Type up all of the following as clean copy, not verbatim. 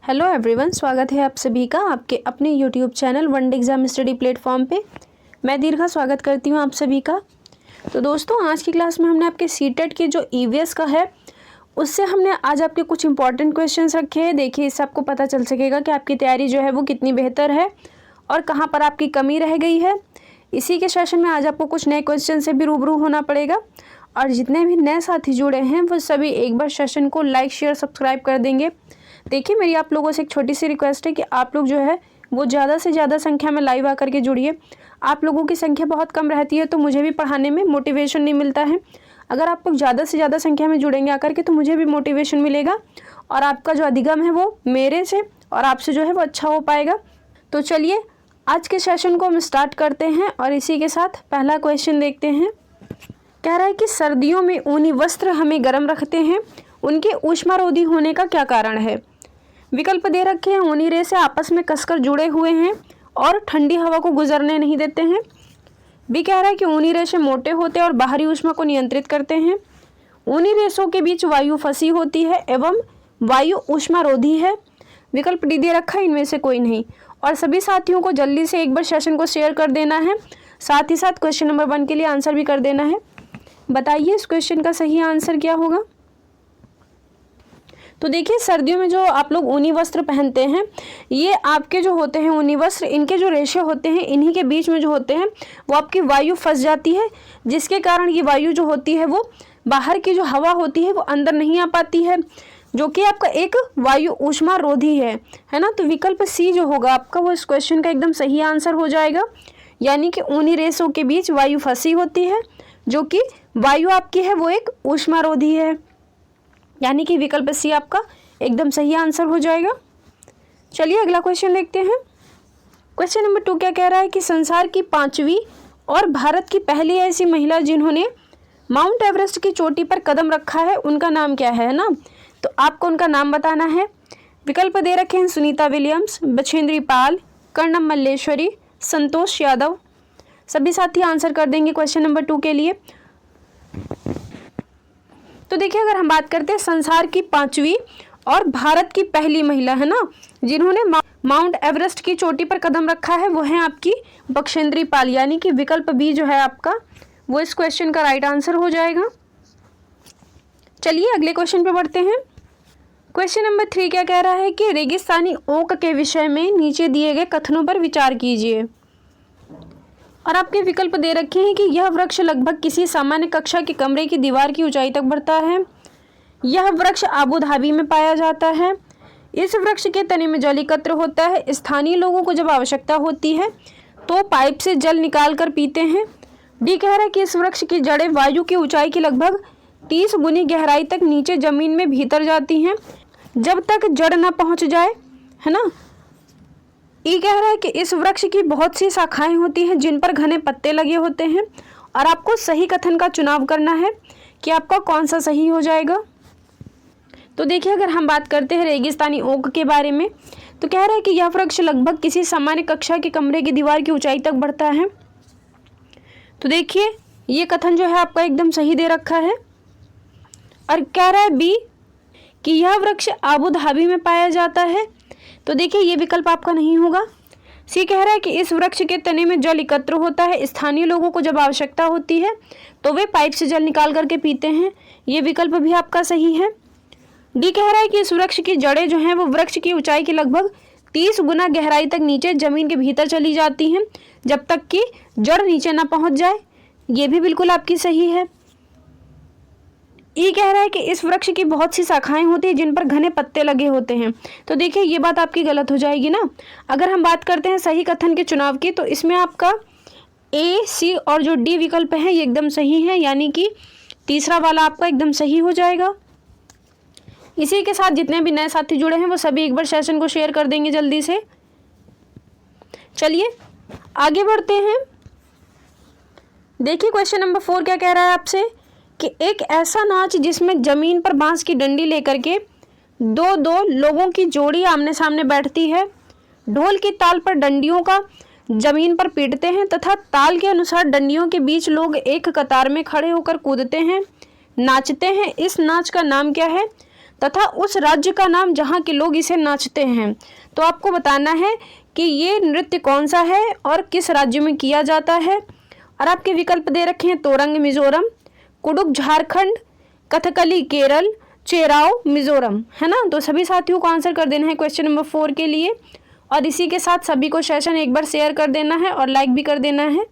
Hello everyone, स्वागत है आप सभी का आपके अपने YouTube channel one day exam study platform पे। मैं दीर्घा स्वागत करती हूँ आप सभी का। तो दोस्तों, आज की क्लास में हमने आपके सीटेट के जो ईवीएस का है उससे हमने आज आपके कुछ इंपॉर्टेंट क्वेश्चंस रखे हैं। देखिए, इससे आपको पता चल सकेगा कि आपकी तैयारी जो है वो कितनी बेहतर है और कहाँ पर आपकी कमी रह गई है। इसी के सेशन में आज आपको कुछ नए क्वेश्चन से भी रूबरू होना पड़ेगा और जितने भी नए साथी जुड़े हैं वो सभी एक बार सेशन को लाइक शेयर सब्सक्राइब कर देंगे। देखिए, मेरी आप लोगों से एक छोटी सी रिक्वेस्ट है कि आप लोग जो है वो ज़्यादा से ज़्यादा संख्या में लाइव आकर के जुड़िए। आप लोगों की संख्या बहुत कम रहती है तो मुझे भी पढ़ाने में मोटिवेशन नहीं मिलता है। अगर आप लोग ज़्यादा से ज़्यादा संख्या में जुड़ेंगे आकर के तो मुझे भी मोटिवेशन मिलेगा और आपका जो अधिगम है वो मेरे से और आपसे जो है वो अच्छा हो पाएगा। तो चलिए आज के सेशन को हम स्टार्ट करते हैं और इसी के साथ पहला क्वेश्चन देखते हैं। कह रहा है कि सर्दियों में ऊनी वस्त्र हमें गर्म रखते हैं, उनके ऊष्मारोधी होने का क्या कारण है? विकल्प दे रखे हैं। ऊनी रेशे आपस में कसकर जुड़े हुए हैं और ठंडी हवा को गुजरने नहीं देते हैं। बी कह रहा है कि ऊनी रेशे मोटे होते हैं और बाहरी ऊष्मा को नियंत्रित करते हैं। ऊनी रेशों के बीच वायु फंसी होती है एवं वायु ऊष्मारोधी है। विकल्प डी दे रखा है, इनमें से कोई नहीं। और सभी साथियों को जल्दी से एक बार सेशन को शेयर कर देना है, साथ ही साथ क्वेश्चन नंबर 1 के लिए आंसर भी कर देना है। बताइए इस क्वेश्चन का सही आंसर क्या होगा? तो देखिए, सर्दियों में जो आप लोग ऊनी वस्त्र पहनते हैं, ये आपके जो होते हैं ऊनी वस्त्र, इनके जो रेशे होते हैं इन्हीं के बीच में जो होते हैं वो आपकी वायु फंस जाती है, जिसके कारण ये वायु जो होती है वो बाहर की जो हवा होती है वो अंदर नहीं आ पाती है, जो कि आपका एक वायु ऊष्मारोधी है ना। तो विकल्प सी जो होगा आपका वो इस क्वेश्चन का एकदम सही आंसर हो जाएगा। यानी कि ऊनी रेशों के बीच वायु फंसी होती है, जो कि वायु आपकी है वो एक ऊष्मारोधी है। यानी कि विकल्प सी आपका एकदम सही आंसर हो जाएगा। चलिए अगला क्वेश्चन देखते हैं। क्वेश्चन नंबर 2 क्या कह रहा है कि संसार की 5वीं और भारत की पहली ऐसी महिला जिन्होंने माउंट एवरेस्ट की चोटी पर कदम रखा है, उनका नाम क्या है ना। तो आपको उनका नाम बताना है। विकल्प दे रखे हैं। सुनीता विलियम्स, बछेंद्री पाल, कर्णम मल्लेश्वरी, संतोष यादव। सभी साथी आंसर कर देंगे क्वेश्चन नंबर 2 के लिए। तो देखिए, अगर हम बात करते हैं संसार की 5वीं और भारत की पहली महिला है ना जिन्होंने माउंट एवरेस्ट की चोटी पर कदम रखा है, वो है आपकी बछेंद्री पाल। यानी कि विकल्प बी जो है आपका वो इस क्वेश्चन का राइट आंसर हो जाएगा। चलिए अगले क्वेश्चन पे बढ़ते हैं। क्वेश्चन नंबर 3 क्या कह रहा है कि रेगिस्तानी ओक के विषय में नीचे दिए गए कथनों पर विचार कीजिए। और आपके विकल्प दे रखे हैं कि यह वृक्ष लगभग किसी सामान्य कक्षा के कमरे की दीवार की ऊंचाई तक बढ़ता है। यह वृक्ष आबू धाबी में पाया जाता है। इस वृक्ष के तने में जल एकत्र होता है। स्थानीय लोगों को जब आवश्यकता होती है तो पाइप से जल निकाल कर पीते हैं। डी कह रहा है कि इस वृक्ष की जड़ें वायु की ऊंचाई की लगभग 30 गुनी गहराई तक नीचे जमीन में भीतर जाती हैं जब तक जड़ न पहुंच जाए, है ना। ये कह रहा है कि इस वृक्ष की बहुत सी शाखाएं होती हैं जिन पर घने पत्ते लगे होते हैं और आपको सही कथन का चुनाव करना है कि आपका कौन सा सही हो जाएगा। तो देखिए, अगर हम बात करते हैं रेगिस्तानी ओक के बारे में तो कह रहा है कि यह वृक्ष लगभग किसी सामान्य कक्षा के कमरे की दीवार की ऊंचाई तक बढ़ता है। तो देखिए, ये कथन जो है आपका एकदम सही दे रखा है। और कह रहा है बी कि यह वृक्ष आबू धाबी में पाया जाता है। तो देखिए, ये विकल्प आपका नहीं होगा। सी कह रहा है कि इस वृक्ष के तने में जल एकत्र होता है। स्थानीय लोगों को जब आवश्यकता होती है तो वे पाइप से जल निकाल करके पीते हैं। ये विकल्प भी आपका सही है। डी कह रहा है कि इस वृक्ष की जड़ें जो हैं वो वृक्ष की ऊंचाई की लगभग 30 गुना गहराई तक नीचे जमीन के भीतर चली जाती हैं जब तक कि जड़ नीचे ना पहुंच जाए। ये भी बिल्कुल आपकी सही है। ये कह रहा है कि इस वृक्ष की बहुत सी शाखाएं होती हैं जिन पर घने पत्ते लगे होते हैं। तो देखिए, ये बात आपकी गलत हो जाएगी ना। अगर हम बात करते हैं सही कथन के चुनाव की तो इसमें आपका ए, सी और जो डी विकल्प है ये एकदम सही है। यानी कि तीसरा वाला आपका एकदम सही हो जाएगा। इसी के साथ जितने भी नए साथी जुड़े हैं वो सभी एक बार सेशन को शेयर कर देंगे जल्दी से। चलिए आगे बढ़ते हैं। देखिए, क्वेश्चन नंबर 4 क्या कह रहा है आपसे कि एक ऐसा नाच जिसमें जमीन पर बांस की डंडी लेकर के दो लोगों की जोड़ी आमने सामने बैठती है, ढोल की ताल पर डंडियों का जमीन पर पीटते हैं तथा ताल के अनुसार डंडियों के बीच लोग एक कतार में खड़े होकर कूदते हैं, नाचते हैं। इस नाच का नाम क्या है? तथा उस राज्य का नाम जहाँ के लोग इसे नाचते हैं। तो आपको बताना है कि ये नृत्य कौन सा है और किस राज्य में किया जाता है। और आपके विकल्प दे रखे हैं तोरंग मिजोरम, कुडुक झारखंड, कथकली केरल, चेराव मिजोरम, है ना। तो सभी साथियों को आंसर कर देना है क्वेश्चन नंबर 4 के लिए। और इसी के साथ सभी को सेशन एक बार शेयर कर देना है और लाइक भी कर देना है।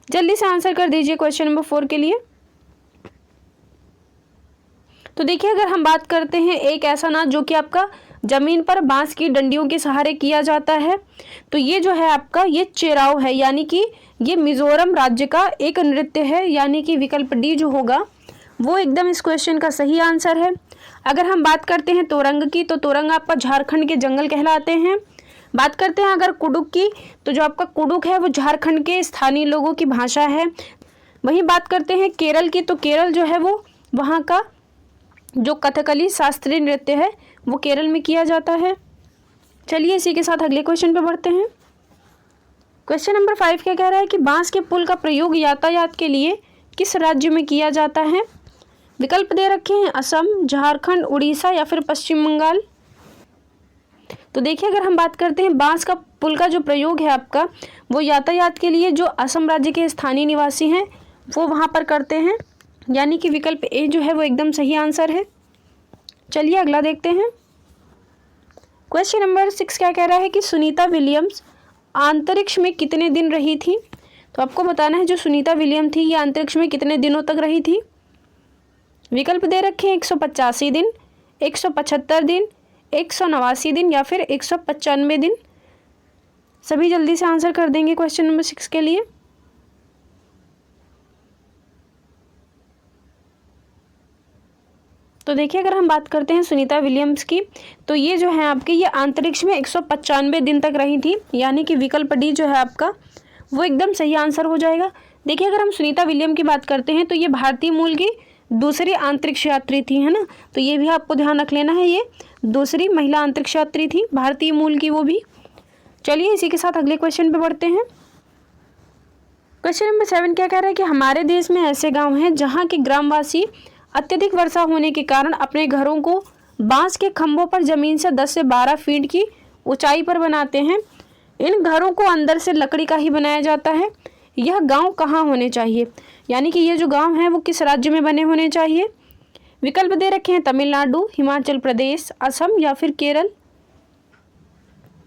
जल्दी से आंसर कर दीजिए क्वेश्चन नंबर 4 के लिए। तो देखिए, अगर हम बात करते हैं एक ऐसा नाच जो कि आपका जमीन पर बांस की डंडियों के सहारे किया जाता है, तो ये जो है आपका ये चेराव है, यानी कि ये मिजोरम राज्य का एक नृत्य है, यानी कि विकल्प डी जो होगा वो एकदम इस क्वेश्चन का सही आंसर है। अगर हम बात करते हैं तोरंग की, तो तोरंग आपका झारखंड के जंगल कहलाते हैं। बात करते हैं अगर कुडुक की, तो जो आपका कुडुक है वो झारखंड के स्थानीय लोगों की भाषा है। वहीं बात करते हैं केरल की, तो केरल जो है वो वहाँ का जो कथकली शास्त्रीय नृत्य है वो केरल में किया जाता है। चलिए इसी के साथ अगले क्वेश्चन पे बढ़ते हैं। क्वेश्चन नंबर 5 क्या कह रहा है कि बांस के पुल का प्रयोग यातायात के लिए किस राज्य में किया जाता है। विकल्प दे रखे हैं असम, झारखंड, उड़ीसा या फिर पश्चिम बंगाल। तो देखिए, अगर हम बात करते हैं बांस का पुल का जो प्रयोग है आपका वो यातायात के लिए जो असम राज्य के स्थानीय निवासी हैं वो वहाँ पर करते हैं, यानी कि विकल्प ए जो है वो एकदम सही आंसर है। चलिए अगला देखते हैं। क्वेश्चन नंबर 6 क्या कह रहा है कि सुनीता विलियम्स अंतरिक्ष में कितने दिन रही थी। तो आपको बताना है जो सुनीता विलियम थी ये अंतरिक्ष में कितने दिनों तक रही थी। विकल्प दे रखे हैं 185 दिन, 175 दिन, 189 दिन या फिर 195 दिन। सभी जल्दी से आंसर कर देंगे क्वेश्चन नंबर 6 के लिए। तो देखिए, अगर हम बात करते हैं सुनीता विलियम्स की, तो ये जो है आपकी ये अंतरिक्ष में 195 दिन तक रही थी, यानी कि विकल्प डी जो है आपका वो एकदम सही आंसर हो जाएगा। देखिए, अगर हम सुनीता विलियम की बात करते हैं तो ये भारतीय मूल की दूसरी अंतरिक्ष यात्री थी, है ना। तो ये भी आपको ध्यान रख लेना है, ये दूसरी महिला अंतरिक्ष यात्री थी, भारतीय मूल की वो भी। चलिए इसी के साथ अगले क्वेश्चन पे बढ़ते हैं। क्वेश्चन नंबर 7 क्या कह रहा है कि हमारे देश में ऐसे गाँव हैं जहाँ के ग्रामवासी अत्यधिक वर्षा होने के कारण अपने घरों को बांस के खंभों पर जमीन से 10 से 12 फीट की ऊंचाई पर बनाते हैं। इन घरों को अंदर से लकड़ी का ही बनाया जाता है। यह गांव कहाँ होने चाहिए, यानी कि ये जो गांव है वो किस राज्य में बने होने चाहिए। विकल्प दे रखे हैं तमिलनाडु, हिमाचल प्रदेश, असम या फिर केरल।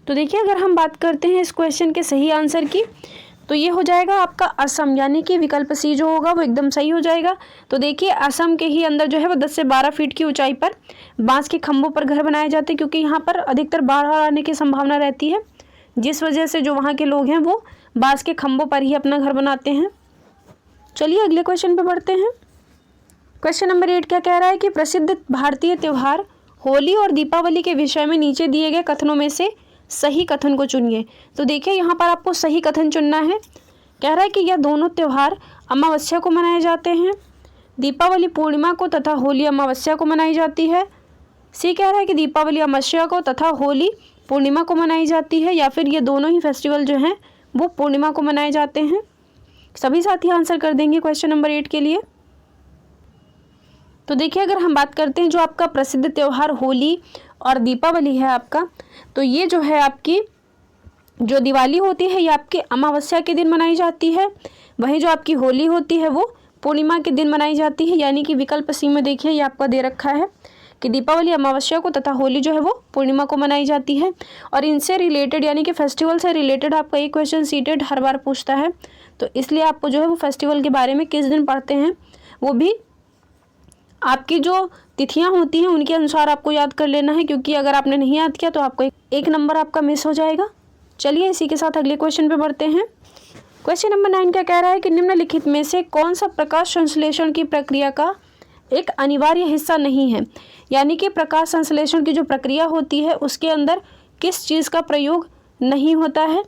तो देखिए, अगर हम बात करते हैं इस क्वेश्चन के सही आंसर की, तो ये हो जाएगा आपका असम, यानी कि विकल्प सी जो होगा वो एकदम सही हो जाएगा। तो देखिए, असम के ही अंदर जो है वो 10 से 12 फीट की ऊंचाई पर बांस के खंभों पर घर बनाए जाते हैं, क्योंकि यहाँ पर अधिकतर बाढ़ आने की संभावना रहती है, जिस वजह से जो वहाँ के लोग हैं वो बांस के खंभों पर ही अपना घर बनाते हैं। चलिए अगले क्वेश्चन पे बढ़ते हैं। क्वेश्चन नंबर 8 क्या कह रहा है कि प्रसिद्ध भारतीय त्यौहार होली और दीपावली के विषय में नीचे दिए गए कथनों में से सही कथन को चुनिए। तो देखिए, यहाँ पर आपको सही कथन चुनना है। कह रहा है कि यह दोनों त्यौहार अमावस्या को मनाए जाते हैं। दीपावली पूर्णिमा को तथा होली अमावस्या को मनाई जाती है। सी कह रहा है कि दीपावली अमावस्या को तथा होली पूर्णिमा को मनाई जाती है, या फिर ये दोनों ही फेस्टिवल जो हैं वो पूर्णिमा को मनाए जाते हैं। सभी साथी आंसर कर देंगे क्वेश्चन नंबर 8 के लिए। तो देखिए, अगर हम बात करते हैं जो आपका प्रसिद्ध त्यौहार होली और दीपावली है आपका, तो ये जो है आपकी जो दिवाली होती है ये आपकी अमावस्या के दिन मनाई जाती है। वहीं जो आपकी होली होती है वो पूर्णिमा के दिन मनाई जाती है, यानी कि विकल्प सी में देखिए ये आपका दे रखा है कि दीपावली अमावस्या को तथा होली जो है वो पूर्णिमा को मनाई जाती है। और इनसे रिलेटेड यानी कि फेस्टिवल से रिलेटेड आपका एक क्वेश्चन सीटेड हर बार पूछता है, तो इसलिए आपको जो है वो फेस्टिवल के बारे में किस दिन पढ़ते हैं वो भी आपकी जो तिथियां होती हैं उनके अनुसार आपको याद कर लेना है, क्योंकि अगर आपने नहीं याद किया तो आपको एक नंबर आपका मिस हो जाएगा। चलिए इसी के साथ अगले क्वेश्चन पे बढ़ते हैं। क्वेश्चन नंबर 9 क्या कह रहा है कि निम्नलिखित में से कौन सा प्रकाश संश्लेषण की प्रक्रिया का एक अनिवार्य हिस्सा नहीं है, यानी कि प्रकाश संश्लेषण की जो प्रक्रिया होती है उसके अंदर किस चीज़ का प्रयोग नहीं होता है।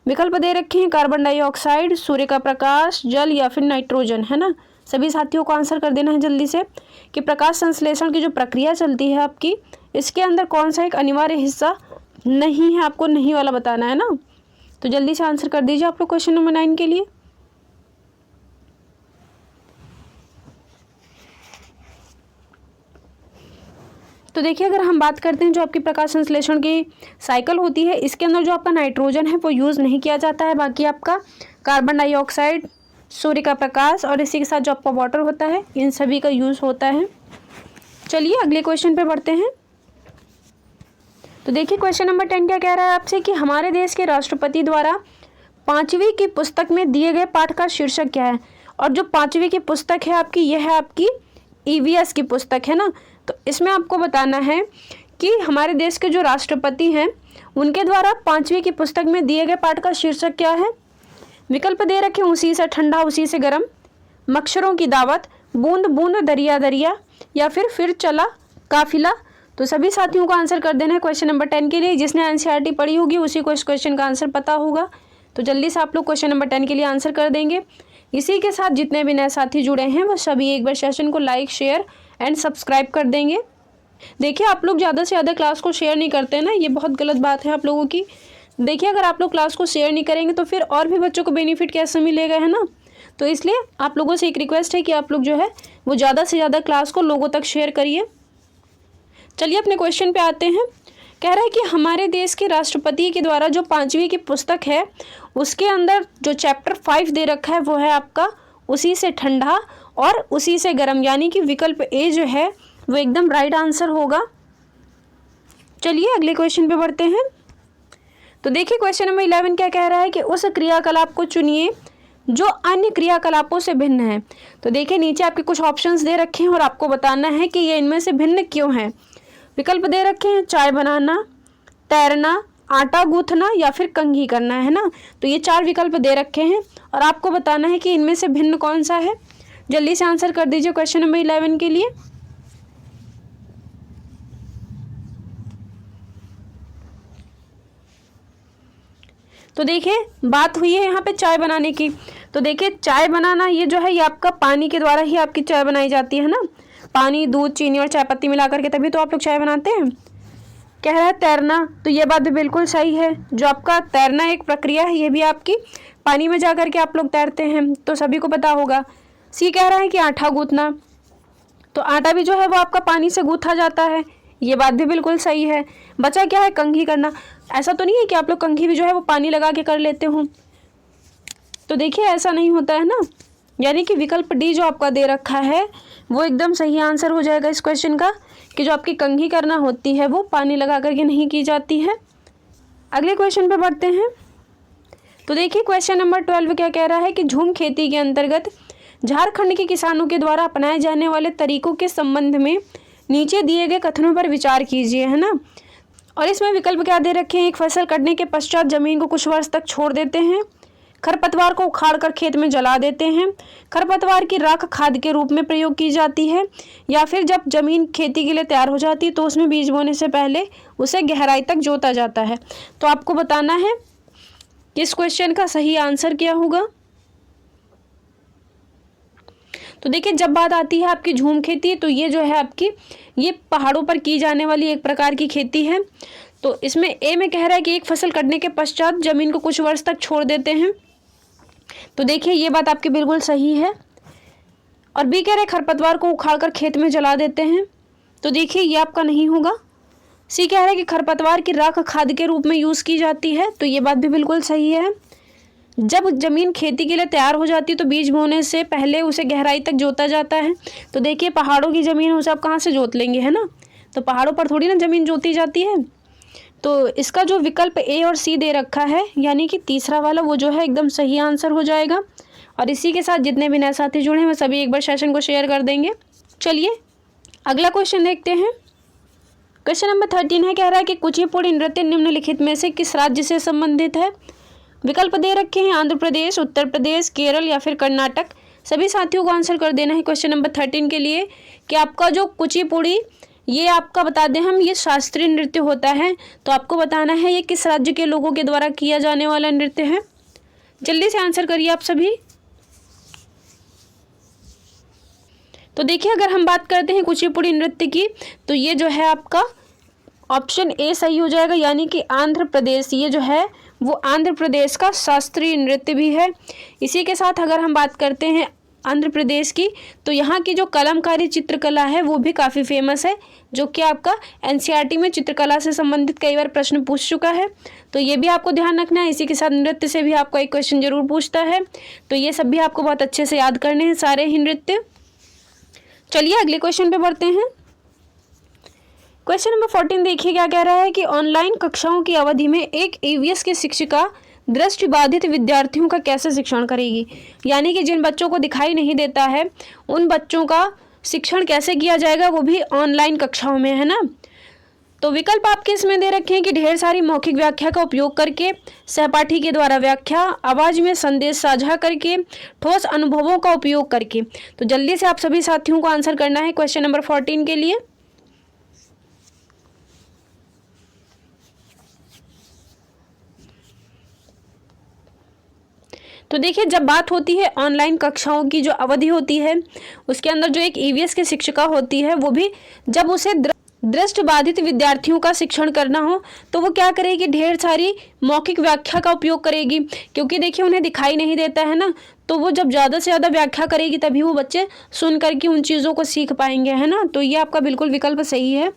विकल्प दे रखे हैं कार्बन डाइऑक्साइड, सूर्य का प्रकाश, जल या फिर नाइट्रोजन, है ना। सभी साथियों को आंसर कर देना है जल्दी से कि प्रकाश संश्लेषण की जो प्रक्रिया चलती है आपकी, इसके अंदर कौन सा एक अनिवार्य हिस्सा नहीं है, आपको नहीं वाला बताना है ना। तो जल्दी से आंसर कर दीजिए आप लोग क्वेश्चन नंबर 9 के लिए। तो देखिए अगर हम बात करते हैं जो आपकी प्रकाश संश्लेषण की साइकिल होती है, इसके अंदर जो आपका नाइट्रोजन है वो यूज़ नहीं किया जाता है, बाकी आपका कार्बन डाइऑक्साइड, सूर्य का प्रकाश और इसी के साथ जो आपका वाटर होता है, इन सभी का यूज़ होता है। चलिए अगले क्वेश्चन पे बढ़ते हैं। तो देखिए क्वेश्चन नंबर 10 क्या कह रहा है आपसे कि हमारे देश के राष्ट्रपति द्वारा 5वीं की पुस्तक में दिए गए पाठ का शीर्षक क्या है। और जो 5वीं की पुस्तक है आपकी, यह है आपकी ईवीएस की पुस्तक है ना। तो इसमें आपको बताना है कि हमारे देश के जो राष्ट्रपति हैं उनके द्वारा 5वीं की पुस्तक में दिए गए पाठ का शीर्षक क्या है। विकल्प दे रखे उसी से ठंडा उसी से गर्म, मच्छरों की दावत, बूंद बूंद दरिया दरिया, या फिर चला काफिला। तो सभी साथियों को आंसर कर देना है क्वेश्चन नंबर 10 के लिए। जिसने एनसीईआरटी पढ़ी होगी उसी को इस क्वेश्चन का आंसर पता होगा। तो जल्दी से आप लोग क्वेश्चन नंबर 10 के लिए आंसर कर देंगे। इसी के साथ जितने भी नए साथी जुड़े हैं वो सभी एक बार सेशन को लाइक शेयर एंड सब्सक्राइब कर देंगे। देखिए आप लोग ज़्यादा से ज़्यादा क्लास को शेयर नहीं करते हैं ना, ये बहुत गलत बात है आप लोगों की। देखिए अगर आप लोग क्लास को शेयर नहीं करेंगे तो फिर और भी बच्चों को बेनिफिट कैसे मिलेगा, है ना। तो इसलिए आप लोगों से एक रिक्वेस्ट है कि आप लोग जो है वो ज़्यादा से ज़्यादा क्लास को लोगों तक शेयर करिए। चलिए अपने क्वेश्चन पे आते हैं। कह रहा है कि हमारे देश के राष्ट्रपति के द्वारा जो 5वीं की पुस्तक है उसके अंदर जो चैप्टर 5 दे रखा है वो है आपका उसी से ठंडा और उसी से गर्म, यानी कि विकल्प ए जो है वो एकदम राइट आंसर होगा। चलिए अगले क्वेश्चन पे बढ़ते हैं। तो देखिए क्वेश्चन नंबर 11 क्या कह रहा है कि उस क्रियाकलाप को चुनिए जो अन्य क्रियाकलापों से भिन्न है। तो देखिए नीचे आपके कुछ ऑप्शंस दे रखे हैं और आपको बताना है कि ये इनमें से भिन्न क्यों है। विकल्प दे रखे हैं चाय बनाना, तैरना, आटा गूंथना या फिर कंघी करना, है ना। तो ये 4 विकल्प दे रखे हैं और आपको बताना है कि इनमें से भिन्न कौन सा है। जल्दी से आंसर कर दीजिए क्वेश्चन नंबर 11 के लिए। तो देखिए बात हुई है यहाँ पे चाय बनाने की। तो देखिए चाय बनाना ये जो है ये आपका पानी के द्वारा ही आपकी चाय बनाई जाती है ना। पानी, दूध, चीनी और चाय पत्ती मिला करके तभी तो आप लोग चाय बनाते हैं। कह रहा है तैरना, तो ये बात भी बिल्कुल सही है। जो आपका तैरना एक प्रक्रिया है, ये भी आपकी पानी में जा कर के आप लोग तैरते हैं, तो सभी को पता होगा। सी कह रहा है कि आटा गूंथना, तो आटा भी जो है वो आपका पानी से गूंथा जाता है, ये बात भी बिल्कुल सही है। बचा क्या है, कंघी करना। ऐसा तो नहीं है कि आप लोग कंघी भी जो है वो पानी लगा के कर लेते हो, तो देखिए ऐसा नहीं होता है ना। यानी कि विकल्प डी जो आपका दे रखा है वो एकदम सही आंसर हो जाएगा इस क्वेश्चन का, कि जो आपकी कंघी करना होती है वो पानी लगा करके नहीं की जाती है। अगले क्वेश्चन पे बढ़ते हैं। तो देखिए क्वेश्चन नंबर 12 क्या कह रहा है कि झूम खेती के अंतर्गत झारखंड के किसानों के द्वारा अपनाए जाने वाले तरीकों के संबंध में नीचे दिए गए कथनों पर विचार कीजिए, है ना। और इसमें विकल्प क्या दे रखे हैं। एक फसल कटने के पश्चात जमीन को कुछ वर्ष तक छोड़ देते हैं, खरपतवार को उखाड़ कर खेत में जला देते हैं, खरपतवार की राख खाद के रूप में प्रयोग की जाती है, या फिर जब जमीन खेती के लिए तैयार हो जाती है तो उसमें बीज बोने से पहले उसे गहराई तक जोता जाता है। तो आपको बताना है कि इस क्वेश्चन का सही आंसर क्या होगा। तो देखिए जब बात आती है आपकी झूम खेती, तो ये जो है आपकी ये पहाड़ों पर की जाने वाली एक प्रकार की खेती है। तो इसमें ए में कह रहा है कि एक फसल कटने के पश्चात जमीन को कुछ वर्ष तक छोड़ देते हैं, तो देखिए ये बात आपकी बिल्कुल सही है। और बी कह रहे खरपतवार को उखाड़ कर खेत में जला देते हैं, तो देखिए ये आपका नहीं होगा। सी कह रहा है कि खरपतवार की राख खाद के रूप में यूज़ की जाती है, तो ये बात भी बिल्कुल सही है। जब ज़मीन खेती के लिए तैयार हो जाती है तो बीज बोने से पहले उसे गहराई तक जोता जाता है, तो देखिए पहाड़ों की ज़मीन उसे आप कहाँ से जोत लेंगे, है ना। तो पहाड़ों पर थोड़ी ना ज़मीन जोती जाती है। तो इसका जो विकल्प ए और सी दे रखा है, यानी कि तीसरा वाला, वो जो है एकदम सही आंसर हो जाएगा। और इसी के साथ जितने भी नए साथी जुड़े हैं वो सभी एक बार सेशन को शेयर कर देंगे। चलिए अगला क्वेश्चन देखते हैं। क्वेश्चन नंबर 13 है, कह रहा है कि कुचिपुड़ी नृत्य निम्नलिखित में से किस राज्य से संबंधित है। विकल्प दे रखे हैं आंध्र प्रदेश, उत्तर प्रदेश, केरल या फिर कर्नाटक। सभी साथियों को आंसर कर देना है क्वेश्चन नंबर 13 के लिए कि आपका जो कुचिपुड़ी, ये आपका बता दें हम, ये शास्त्रीय नृत्य होता है। तो आपको बताना है ये किस राज्य के लोगों के द्वारा किया जाने वाला नृत्य है। जल्दी से आंसर करिए आप सभी। तो देखिए अगर हम बात करते हैं कुचिपुड़ी नृत्य की, तो ये जो है आपका ऑप्शन ए सही हो जाएगा, यानी कि आंध्र प्रदेश, ये जो है वो आंध्र प्रदेश का शास्त्रीय नृत्य भी है। इसी के साथ अगर हम बात करते हैं आंध्र प्रदेश की। तो यहाँ की जो कलमकारी चित्रकला है वो भी काफ़ी फेमस है, जो कि आपका एनसीईआरटी में चित्रकला से संबंधित कई बार प्रश्न पूछ चुका है। तो ये भी आपको ध्यान रखना है। इसी के साथ नृत्य से भी आपको एक क्वेश्चन जरूर पूछता है, तो ये सब भी आपको बहुत अच्छे से याद करने हैं, सारे ही नृत्य। चलिए अगले क्वेश्चन पे बढ़ते हैं। क्वेश्चन नंबर 14 देखिए क्या कह रहा है कि ऑनलाइन कक्षाओं की अवधि में एक ईवीएस की शिक्षिका दृष्टिबाधित विद्यार्थियों का कैसे शिक्षण करेगी। यानी कि जिन बच्चों को दिखाई नहीं देता है उन बच्चों का शिक्षण कैसे किया जाएगा, वो भी ऑनलाइन कक्षाओं में, है ना। तो विकल्प आपके इसमें दे रखे हैं कि ढेर सारी मौखिक व्याख्या का उपयोग करके, सहपाठी के द्वारा व्याख्या, आवाज़ में संदेश साझा करके, ठोस अनुभवों का उपयोग करके। तो जल्दी से आप सभी साथियों को आंसर करना है क्वेश्चन नंबर 14 के लिए। तो देखिए, जब बात होती है ऑनलाइन कक्षाओं की जो अवधि होती है उसके अंदर जो एक ईवीएस की शिक्षिका होती है, वो भी जब उसे दृष्टिबाधित विद्यार्थियों का शिक्षण करना हो तो वो क्या करेगी, ढेर सारी मौखिक व्याख्या का उपयोग करेगी। क्योंकि देखिए उन्हें दिखाई नहीं देता है ना, तो वो जब ज़्यादा से ज़्यादा व्याख्या करेगी तभी वो बच्चे सुन करके उन चीज़ों को सीख पाएंगे, है ना। तो ये आपका बिल्कुल विकल्प सही है।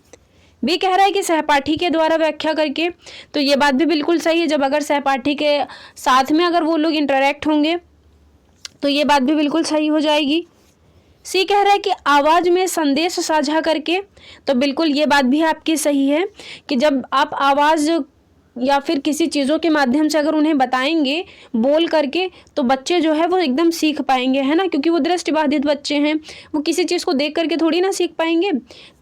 भी कह रहा है कि सहपाठी के द्वारा व्याख्या करके, तो ये बात भी बिल्कुल सही है। जब अगर सहपाठी के साथ में अगर वो लोग इंटरेक्ट होंगे तो ये बात भी बिल्कुल सही हो जाएगी। सी कह रहा है कि आवाज़ में संदेश साझा करके, तो बिल्कुल ये बात भी आपकी सही है कि जब आप आवाज़ या फिर किसी चीज़ों के माध्यम से अगर उन्हें बताएंगे बोल करके, तो बच्चे जो है वो एकदम सीख पाएंगे, है ना। क्योंकि वो दृष्टिबाधित बच्चे हैं, वो किसी चीज़ को देख करके थोड़ी ना सीख पाएंगे।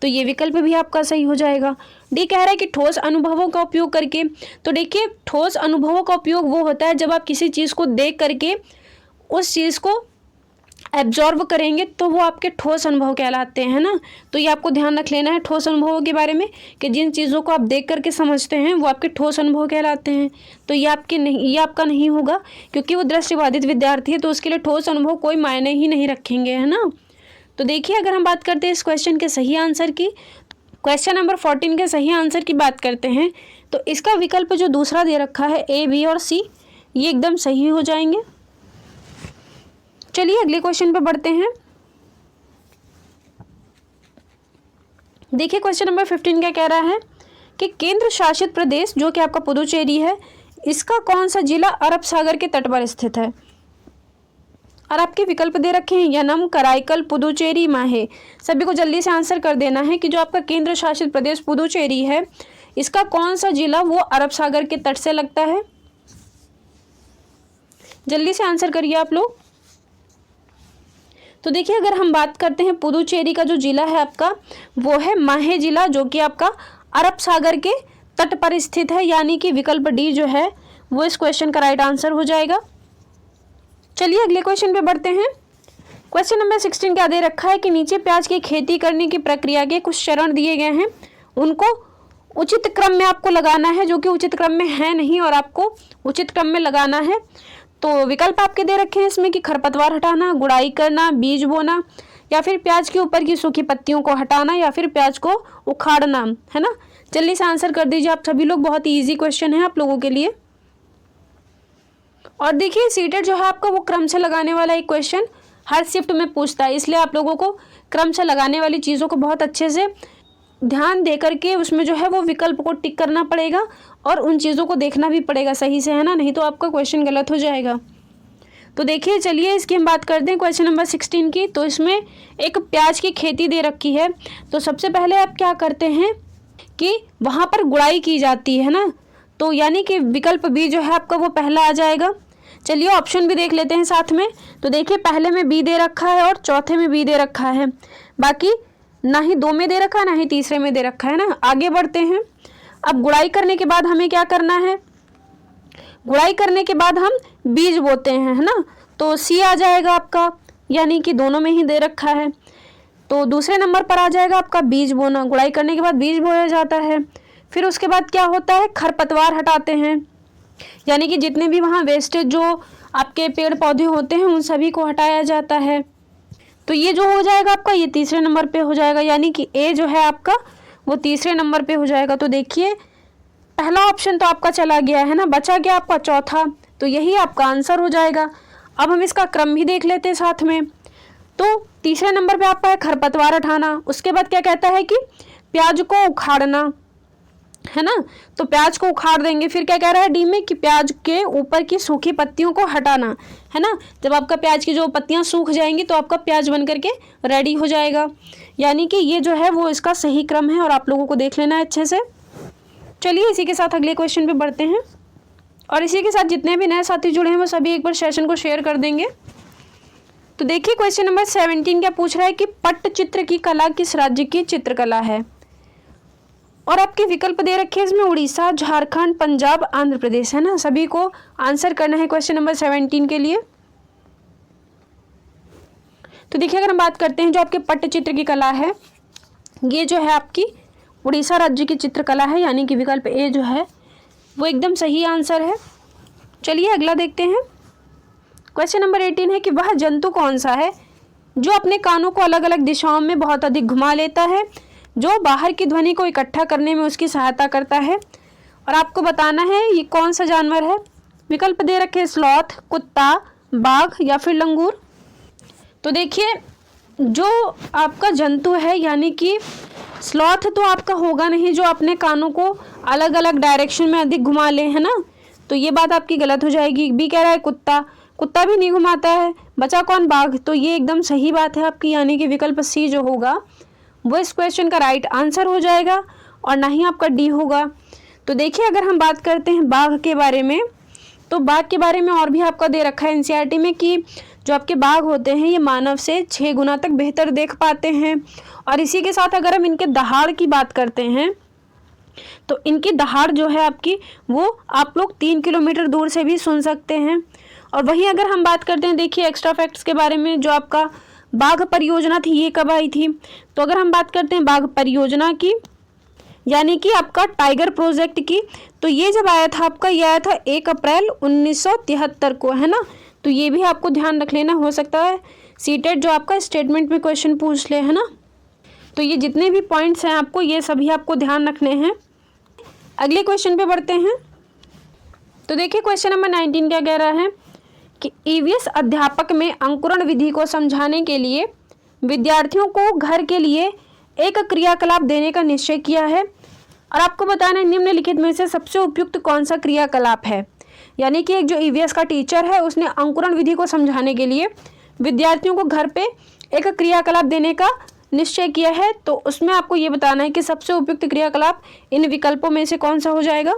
तो ये विकल्प भी आपका सही हो जाएगा। डी कह रहा है कि ठोस अनुभवों का उपयोग करके। तो देखिए, ठोस अनुभवों का उपयोग वो होता है जब आप किसी चीज़ को देख करके उस चीज़ को एब्जॉर्व करेंगे, तो वो आपके ठोस अनुभव कहलाते हैं ना। तो ये आपको ध्यान रख लेना है ठोस अनुभवों के बारे में, कि जिन चीज़ों को आप देख करके समझते हैं वो आपके ठोस अनुभव कहलाते हैं। तो ये आपका नहीं होगा, क्योंकि वो दृष्टिबाधित विद्यार्थी है, तो उसके लिए ठोस अनुभव कोई मायने ही नहीं रखेंगे, है ना। तो देखिए, अगर हम बात करते हैं इस क्वेश्चन के सही आंसर की, क्वेश्चन नंबर 14 के सही आंसर की बात करते हैं, तो इसका विकल्प जो दूसरा दे रखा है ए, बी और सी, ये एकदम सही हो जाएंगे। चलिए अगले क्वेश्चन पे बढ़ते हैं। देखिए, क्वेश्चन नंबर 15 क्या कह रहा है कि केंद्र शासित प्रदेश जो कि आपका पुदुचेरी है, इसका कौन सा जिला अरब सागर के तट पर स्थित है। और आपके विकल्प दे रखे हैं यनम, कराईकल, पुदुचेरी, माहे। सभी को जल्दी से आंसर कर देना है कि जो आपका केंद्र शासित प्रदेश पुदुचेरी है, इसका कौन सा जिला वो अरब सागर के तट से लगता है। जल्दी से आंसर करिए आप लोग। तो देखिए, अगर हम बात करते हैं पुदुचेरी का जो जिला है आपका, वो है माहे जिला, जो कि आपका अरब सागर के तट पर स्थित है। यानी कि विकल्प डी जो है वो इस क्वेश्चन का राइट आंसर हो जाएगा। चलिए अगले क्वेश्चन पे बढ़ते हैं। क्वेश्चन नंबर 16 क्या दे रखा है कि नीचे प्याज की खेती करने की प्रक्रिया के कुछ चरण दिए गए हैं, उनको उचित क्रम में आपको लगाना है, जो कि उचित क्रम में है नहीं और आपको उचित क्रम में लगाना है। तो विकल्प आपके दे रखे हैं इसमें कि खरपतवार हटाना, गुड़ाई करना, बीज बोना, या फिर प्याज के ऊपर की सूखी पत्तियों को हटाना, या फिर प्याज को उखाड़ना, है ना। जल्दी से आंसर कर दीजिए आप सभी लोग, बहुत ही ईजी क्वेश्चन है आप लोगों के लिए। और देखिए, सीटेट जो है आपका वो क्रम से लगाने वाला एक क्वेश्चन हर शिफ्ट में पूछता है, इसलिए आप लोगों को क्रम से लगाने वाली चीज़ों को बहुत अच्छे से ध्यान दे करके उसमें जो है वो विकल्प को टिक करना पड़ेगा और उन चीज़ों को देखना भी पड़ेगा सही से, है ना, नहीं तो आपका क्वेश्चन गलत हो जाएगा। तो देखिए, चलिए इसकी हम बात करते हैं क्वेश्चन नंबर 16 की। तो इसमें एक प्याज की खेती दे रखी है। तो सबसे पहले आप क्या करते हैं कि वहाँ पर गुड़ाई की जाती है ना, तो यानी कि विकल्प बी जो है आपका वो पहला आ जाएगा। चलिए ऑप्शन भी देख लेते हैं साथ में। तो देखिए, पहले में बी दे रखा है और चौथे में बी दे रखा है, बाकी ना ही 2 में दे रखा है ना ही तीसरे में दे रखा है ना। आगे बढ़ते हैं। अब गुड़ाई करने के बाद हमें क्या करना है, गुड़ाई करने के बाद हम बीज बोते हैं, है ना। तो सी आ जाएगा आपका, यानी कि दोनों में ही दे रखा है। तो दूसरे नंबर पर आ जाएगा आपका बीज बोना। गुड़ाई करने के बाद बीज बोया जाता है। फिर उसके बाद क्या होता है, खरपतवार हटाते हैं, यानी कि जितने भी वहाँ वेस्टेज जो आपके पेड़ पौधे होते हैं उन सभी को हटाया जाता है। तो ये जो हो जाएगा आपका, ये तीसरे नंबर पे हो जाएगा, यानी कि ए जो है आपका वो तीसरे नंबर पे हो जाएगा। तो देखिए, पहला ऑप्शन तो आपका चला गया है ना, बचा गया आपका चौथा, तो यही आपका आंसर हो जाएगा। अब हम इसका क्रम भी देख लेते हैं साथ में। तो तीसरे नंबर पे आपका है खरपतवार हटाना। उसके बाद क्या कहता है कि प्याज को उखाड़ना, है ना, तो प्याज को उखाड़ देंगे। फिर क्या कह रहा है डी में कि प्याज के ऊपर की सूखी पत्तियों को हटाना, है ना। जब आपका प्याज की जो पत्तियां सूख जाएंगी तो आपका प्याज बन करके रेडी हो जाएगा। यानी कि ये जो है वो इसका सही क्रम है और आप लोगों को देख लेना है अच्छे से। चलिए इसी के साथ अगले क्वेश्चन पे बढ़ते हैं और इसी के साथ जितने भी नए साथी जुड़े हैं वो सभी एक बार सेशन को शेयर कर देंगे। तो देखिए क्वेश्चन नंबर 17 क्या पूछ रहा है कि पट्टचित्र की कला किस राज्य की चित्रकला है, और आपके विकल्प दे रखे हैं इसमें उड़ीसा, झारखंड, पंजाब, आंध्र प्रदेश, है ना। सभी को आंसर करना है क्वेश्चन नंबर 17 के लिए। तो देखिए अगर हम बात करते हैं जो आपके पट्टचित्र की कला है, ये जो है आपकी उड़ीसा राज्य की चित्रकला है, यानी कि विकल्प ए जो है वो एकदम सही आंसर है। चलिए अगला देखते हैं। क्वेश्चन नंबर 18 है कि वह जंतु कौन सा है जो अपने कानों को अलग अलग दिशाओं में बहुत अधिक घुमा लेता है, जो बाहर की ध्वनि को इकट्ठा करने में उसकी सहायता करता है, और आपको बताना है ये कौन सा जानवर है। विकल्प दे रखे स्लॉथ, कुत्ता, बाघ या फिर लंगूर। तो देखिए जो आपका जंतु है यानी कि स्लॉथ तो आपका होगा नहीं जो अपने कानों को अलग अलग डायरेक्शन में अधिक घुमा ले, है ना, तो ये बात आपकी गलत हो जाएगी। बी कह रहा है कुत्ता, कुत्ता भी नहीं घुमाता है। बचा कौन, बाघ, तो ये एकदम सही बात है आपकी, यानी कि विकल्प सी जो होगा वो इस क्वेश्चन का राइट आंसर हो जाएगा और ना ही आपका डी होगा। तो देखिए अगर हम बात करते हैं बाघ के बारे में, तो बाघ के बारे में और भी आपका दे रखा है एनसीईआरटी में कि जो आपके बाघ होते हैं ये मानव से 6 गुना तक बेहतर देख पाते हैं। और इसी के साथ अगर हम इनके दहाड़ की बात करते हैं तो इनकी दहाड़ जो है आपकी वो आप लोग 3 किलोमीटर दूर से भी सुन सकते हैं। और वहीं अगर हम बात करते हैं देखिए एक्स्ट्रा फैक्ट्स के बारे में, जो आपका बाघ परियोजना थी ये कब आई थी, तो अगर हम बात करते हैं बाघ परियोजना की यानी कि आपका टाइगर प्रोजेक्ट की, तो ये जब आया था आपका, ये आया था 1 अप्रैल 1973 को, है ना। तो ये भी आपको ध्यान रख लेना, हो सकता है सीटेट जो आपका स्टेटमेंट में क्वेश्चन पूछ ले, है ना। तो ये जितने भी पॉइंट्स हैं आपको ये सभी आपको ध्यान रखने हैं। अगले क्वेश्चन पे बढ़ते हैं। तो देखिए क्वेश्चन नंबर 19 क्या कह रहा है कि ईवीएस अध्यापक में अंकुरण विधि को समझाने के लिए विद्यार्थियों को घर के लिए एक क्रियाकलाप देने का निश्चय किया है, और आपको बताना है निम्नलिखित में से सबसे उपयुक्त कौन सा क्रियाकलाप है। यानी कि एक जो ईवीएस का टीचर है उसने अंकुरण विधि को समझाने के लिए विद्यार्थियों को घर पे एक क्रियाकलाप देने का निश्चय किया है, तो उसमें आपको ये बताना है कि सबसे उपयुक्त क्रियाकलाप इन विकल्पों में से कौन सा हो जाएगा।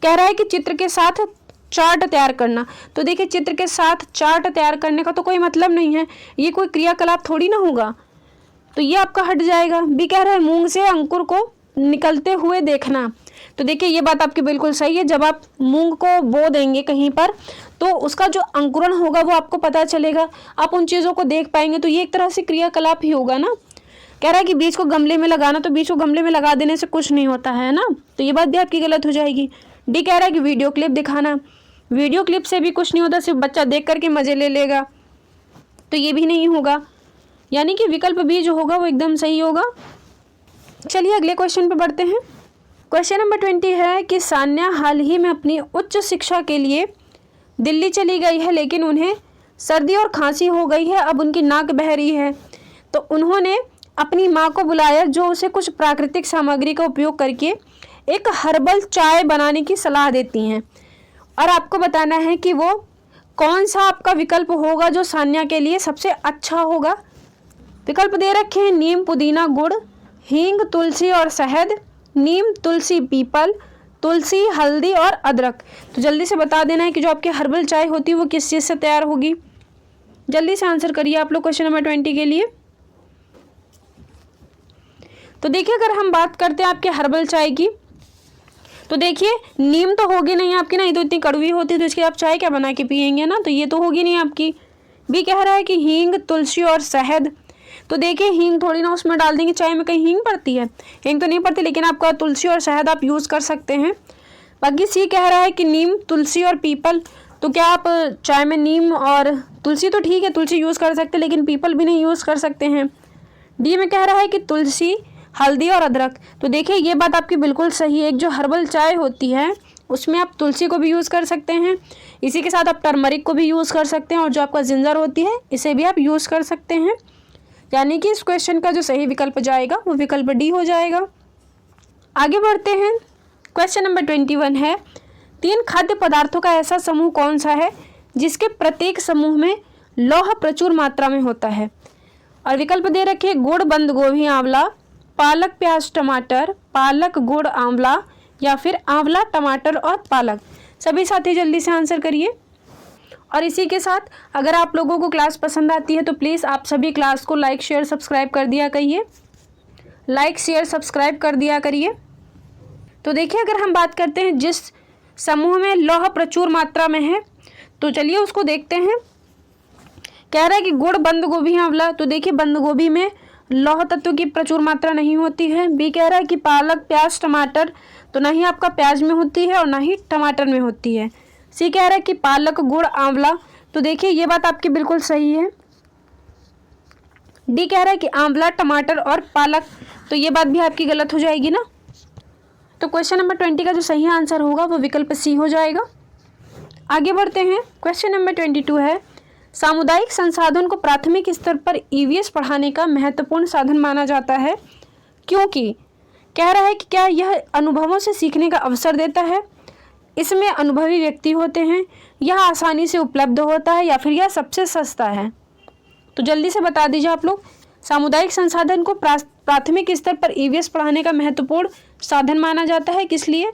कह रहा है कि चित्र के साथ चार्ट तैयार करना। तो देखिए चित्र के साथ चार्ट तैयार करने का तो कोई मतलब नहीं है, ये कोई क्रियाकलाप थोड़ी ना होगा, तो ये आपका हट जाएगा। बी कह रहा है मूंग से अंकुर को निकलते हुए देखना। तो देखिए ये बात आपकी बिल्कुल सही है, जब आप मूंग को बो देंगे कहीं पर तो उसका जो अंकुरण होगा वो आपको पता चलेगा, आप उन चीज़ों को देख पाएंगे, तो ये एक तरह से क्रियाकलाप ही होगा ना। कह रहा है कि बीज को गमले में लगाना, तो बीज को गमले में लगा देने से कुछ नहीं होता है ना, तो ये बात भी आपकी गलत हो जाएगी। डी कह रहा है कि वीडियो क्लिप दिखाना, वीडियो क्लिप से भी कुछ नहीं होता, सिर्फ बच्चा देख करके मज़े ले लेगा, तो ये भी नहीं होगा, यानी कि विकल्प बी जो होगा वो एकदम सही होगा। चलिए अगले क्वेश्चन पे बढ़ते हैं। क्वेश्चन नंबर 20 है कि सान्या हाल ही में अपनी उच्च शिक्षा के लिए दिल्ली चली गई है, लेकिन उन्हें सर्दी और खांसी हो गई है, अब उनकी नाक बह रही है, तो उन्होंने अपनी माँ को बुलाया जो उसे कुछ प्राकृतिक सामग्री का उपयोग करके एक हर्बल चाय बनाने की सलाह देती हैं, और आपको बताना है कि वो कौन सा आपका विकल्प होगा जो सान्या के लिए सबसे अच्छा होगा। विकल्प दे रखे हैं नीम, पुदीना, गुड़, हींग, तुलसी और शहद, नीम, तुलसी, पीपल, तुलसी, हल्दी और अदरक। तो जल्दी से बता देना है कि जो आपकी हर्बल चाय होती है वो किस चीज़ से तैयार होगी। जल्दी से आंसर करिए आप लोग क्वेश्चन नंबर 20 के लिए। तो देखिए अगर हम बात करते हैं आपके हर्बल चाय की, तो देखिए नीम तो होगी नहीं आपकी ना, ये तो इतनी कड़वी होती है, तो इसकी आप चाय क्या बना के पियेंगे ना, तो ये तो होगी नहीं आपकी। भी कह रहा है कि हींग, तुलसी और शहद, तो देखिए हींग थोड़ी ना उसमें डाल देंगे चाय में, कहीं हींग पड़ती है, हींग तो नहीं पड़ती, लेकिन आपका तुलसी और शहद आप यूज़ कर सकते हैं। बाकी सी कह रहा है कि नीम, तुलसी और पीपल, तो क्या आप चाय में नीम और तुलसी, तो ठीक है तुलसी यूज़ कर सकते हैं, लेकिन पीपल भी नहीं यूज़ कर सकते हैं। डी में कह रहा है कि तुलसी, हल्दी और अदरक, तो देखिए ये बात आपकी बिल्कुल सही है, एक जो हर्बल चाय होती है उसमें आप तुलसी को भी यूज़ कर सकते हैं। इसी के साथ आप टर्मरिक को भी यूज़ कर सकते हैं और जो आपका जिंजर होती है इसे भी आप यूज़ कर सकते हैं। यानी कि इस क्वेश्चन का जो सही विकल्प जाएगा वो विकल्प डी हो जाएगा। आगे बढ़ते हैं। क्वेश्चन नंबर 21 है, 3 खाद्य पदार्थों का ऐसा समूह कौन सा है जिसके प्रत्येक समूह में लौह प्रचुर मात्रा में होता है। और विकल्प दे रखे गुड़, बंद गोभी, आंवला, पालक, प्याज, टमाटर, पालक, गुड़, आंवला या फिर आंवला, टमाटर और पालक। सभी साथी जल्दी से आंसर करिए। और इसी के साथ अगर आप लोगों को क्लास पसंद आती है तो प्लीज़ आप सभी क्लास को लाइक शेयर सब्सक्राइब कर दिया करिए, लाइक शेयर सब्सक्राइब कर दिया करिए। तो देखिए, अगर हम बात करते हैं जिस समूह में लौह प्रचुर मात्रा में है तो चलिए उसको देखते हैं। कह रहा है कि गुड़, बंद गोभी, आंवला। तो देखिए, बंद गोभी में लौह तत्व की प्रचुर मात्रा नहीं होती है। बी कह रहा है कि पालक, प्याज, टमाटर। तो ना ही आपका प्याज में होती है और ना ही टमाटर में होती है। सी कह रहा है कि पालक, गुड़, आंवला। तो देखिए, ये बात आपकी बिल्कुल सही है। डी कह रहा है कि आंवला, टमाटर और पालक। तो ये बात भी आपकी गलत हो जाएगी ना। तो क्वेश्चन नंबर 20 का जो सही आंसर होगा वो विकल्प सी हो जाएगा। आगे बढ़ते हैं। क्वेश्चन नंबर 22 है, सामुदायिक संसाधन को प्राथमिक स्तर पर ईवीएस पढ़ाने का महत्वपूर्ण साधन माना जाता है क्योंकि कह रहा है कि क्या यह अनुभवों से सीखने का अवसर देता है, इसमें अनुभवी व्यक्ति होते हैं, यह आसानी से उपलब्ध होता है या फिर यह सबसे सस्ता है। तो जल्दी से बता दीजिए आप लोग। सामुदायिक संसाधन को प्राथमिक स्तर पर ईवीएस पढ़ाने का महत्वपूर्ण साधन माना जाता है, किस लिए?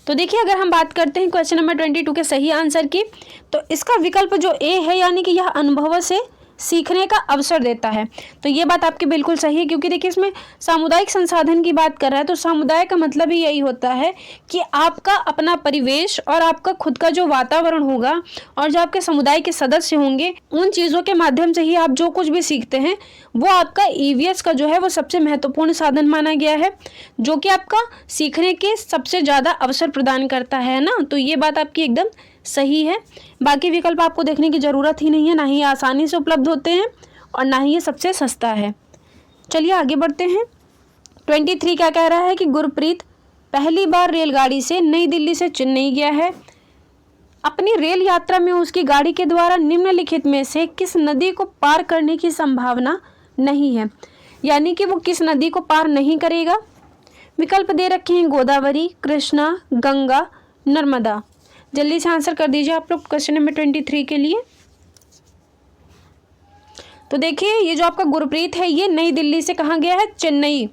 तो देखिए, अगर हम बात करते हैं क्वेश्चन नंबर 22 के सही आंसर की, तो इसका विकल्प जो ए है, यानी कि यह अनुभवों से सीखने का अवसर देता है। तो ये बात आपकी बिल्कुल सही है क्योंकि देखिए, इसमें सामुदायिक संसाधन की बात कर रहा है। तो समुदाय का मतलब ही यही होता है कि आपका अपना परिवेश और आपका खुद का जो वातावरण होगा और जो आपके समुदाय के सदस्य होंगे, उन चीज़ों के माध्यम से ही आप जो कुछ भी सीखते हैं वो आपका ईवीएस का जो है वो सबसे महत्वपूर्ण साधन माना गया है, जो कि आपका सीखने के सबसे ज़्यादा अवसर प्रदान करता है ना। तो ये बात आपकी एकदम सही है। बाकी विकल्प आपको देखने की ज़रूरत ही नहीं है, ना ही आसानी से उपलब्ध होते हैं और ना ही ये सबसे सस्ता है। चलिए आगे बढ़ते हैं। 23 क्या कह रहा है कि गुरप्रीत पहली बार रेलगाड़ी से नई दिल्ली से चेन्नई गया है। अपनी रेल यात्रा में उसकी गाड़ी के द्वारा निम्नलिखित में से किस नदी को पार करने की संभावना नहीं है, यानी कि वो किस नदी को पार नहीं करेगा। विकल्प दे रखे हैं गोदावरी, कृष्णा, गंगा, नर्मदा। जल्दी से आंसर कर दीजिए आप लोग क्वेश्चन नंबर 23 के लिए। तो देखिए, ये जो आपका गुरप्रीत है ये नई दिल्ली से कहाँ गया है, चेन्नई,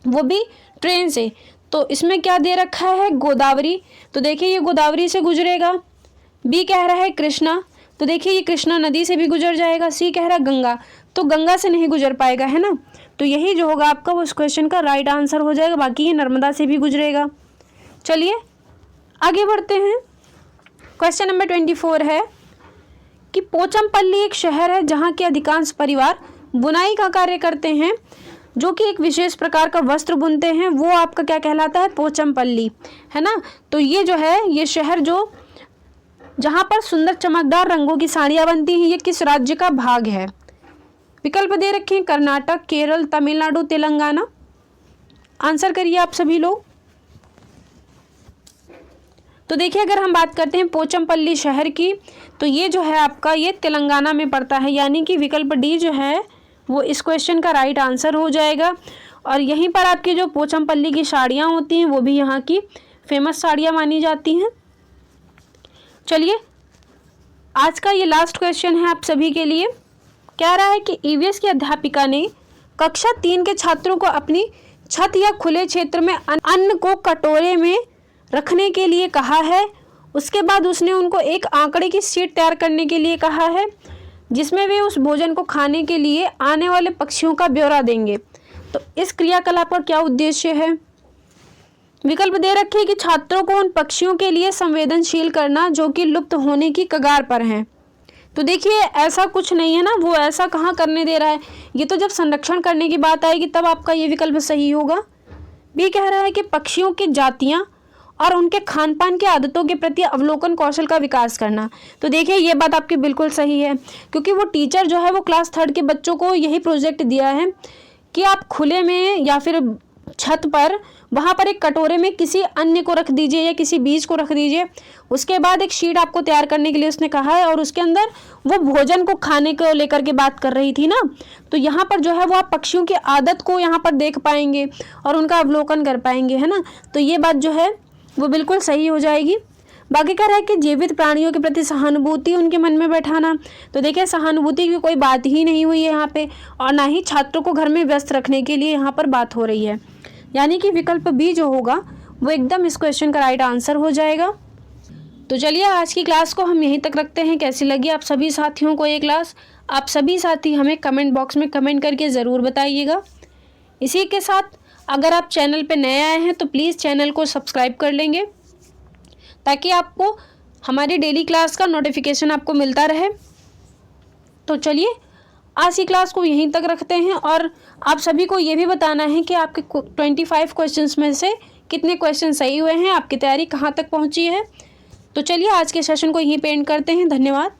वो भी ट्रेन से। तो इसमें क्या दे रखा है, गोदावरी। तो देखिए, ये गोदावरी से गुजरेगा। बी कह रहा है कृष्णा। तो देखिए, ये कृष्णा नदी से भी गुजर जाएगा। सी कह रहा है गंगा। तो गंगा से नहीं गुजर पाएगा, है ना। तो यही जो होगा आपका वो इस क्वेश्चन का राइट आंसर हो जाएगा। बाकी ये नर्मदा से भी गुजरेगा। चलिए आगे बढ़ते हैं। क्वेश्चन नंबर 24 है कि पोचमपल्ली एक शहर है जहाँ के अधिकांश परिवार बुनाई का कार्य करते हैं, जो कि एक विशेष प्रकार का वस्त्र बुनते हैं। वो आपका क्या कहलाता है, पोचमपल्ली, है ना। तो ये जो है ये शहर जो जहाँ पर सुंदर चमकदार रंगों की साड़ियाँ बनती हैं, ये किस राज्य का भाग है। विकल्प दे रखे हैं कर्नाटक, केरल, तमिलनाडु, तेलंगाना। आंसर करिए आप सभी लोग। तो देखिए, अगर हम बात करते हैं पोचमपल्ली शहर की, तो ये जो है आपका ये तेलंगाना में पड़ता है, यानी कि विकल्प डी जो है वो इस क्वेश्चन का राइट आंसर हो जाएगा। और यहीं पर आपकी जो पोचमपल्ली की साड़ियाँ होती हैं वो भी यहाँ की फेमस साड़ियाँ मानी जाती हैं। चलिए, आज का ये लास्ट क्वेश्चन है आप सभी के लिए। कह रहा है कि ईवीएस की अध्यापिका ने कक्षा 3 के छात्रों को अपनी छत या खुले क्षेत्र में अन्न को कटोरे में रखने के लिए कहा है। उसके बाद उसने उनको एक आंकड़े की शीट तैयार करने के लिए कहा है, जिसमें वे उस भोजन को खाने के लिए आने वाले पक्षियों का ब्यौरा देंगे। तो इस क्रियाकलाप का क्या उद्देश्य है। विकल्प दे रखे कि छात्रों को उन पक्षियों के लिए संवेदनशील करना जो कि लुप्त होने की कगार पर हैं। तो देखिए, ऐसा कुछ नहीं है ना, वो ऐसा कहाँ करने दे रहा है। ये तो जब संरक्षण करने की बात आएगी तब आपका ये विकल्प सही होगा। बी कह रहा है कि पक्षियों की जातियाँ और उनके खान पान की आदतों के प्रति अवलोकन कौशल का विकास करना। तो देखिए, ये बात आपकी बिल्कुल सही है क्योंकि वो टीचर जो है वो क्लास 3 के बच्चों को यही प्रोजेक्ट दिया है कि आप खुले में या फिर छत पर वहाँ पर एक कटोरे में किसी अन्य को रख दीजिए या किसी बीज को रख दीजिए। उसके बाद एक शीट आपको तैयार करने के लिए उसने कहा है और उसके अंदर वो भोजन को खाने को लेकर के बात कर रही थी ना, तो यहाँ पर जो है वो आप पक्षियों की आदत को यहाँ पर देख पाएंगे और उनका अवलोकन कर पाएंगे, है ना। तो ये बात जो है वो बिल्कुल सही हो जाएगी। बाकी कह रहा है कि जीवित प्राणियों के प्रति सहानुभूति उनके मन में बैठाना, तो देखिए सहानुभूति की कोई बात ही नहीं हुई है यहाँ पे, और ना ही छात्रों को घर में व्यस्त रखने के लिए यहाँ पर बात हो रही है। यानी कि विकल्प बी जो होगा वो एकदम इस क्वेश्चन का राइट आंसर हो जाएगा। तो चलिए आज की क्लास को हम यहीं तक रखते हैं। कैसी लगी आप सभी साथियों को ये क्लास? आप सभी साथी हमें कमेंट बॉक्स में कमेंट करके ज़रूर बताइएगा। इसी के साथ अगर आप चैनल पे नए आए हैं तो प्लीज़ चैनल को सब्सक्राइब कर लेंगे ताकि आपको हमारी डेली क्लास का नोटिफिकेशन आपको मिलता रहे। तो चलिए आज की क्लास को यहीं तक रखते हैं और आप सभी को ये भी बताना है कि आपके 25 क्वेश्चंस में से कितने क्वेश्चन सही हुए हैं, आपकी तैयारी कहाँ तक पहुँची है। तो चलिए आज के सेशन को यहीं पे एंड करते हैं। धन्यवाद।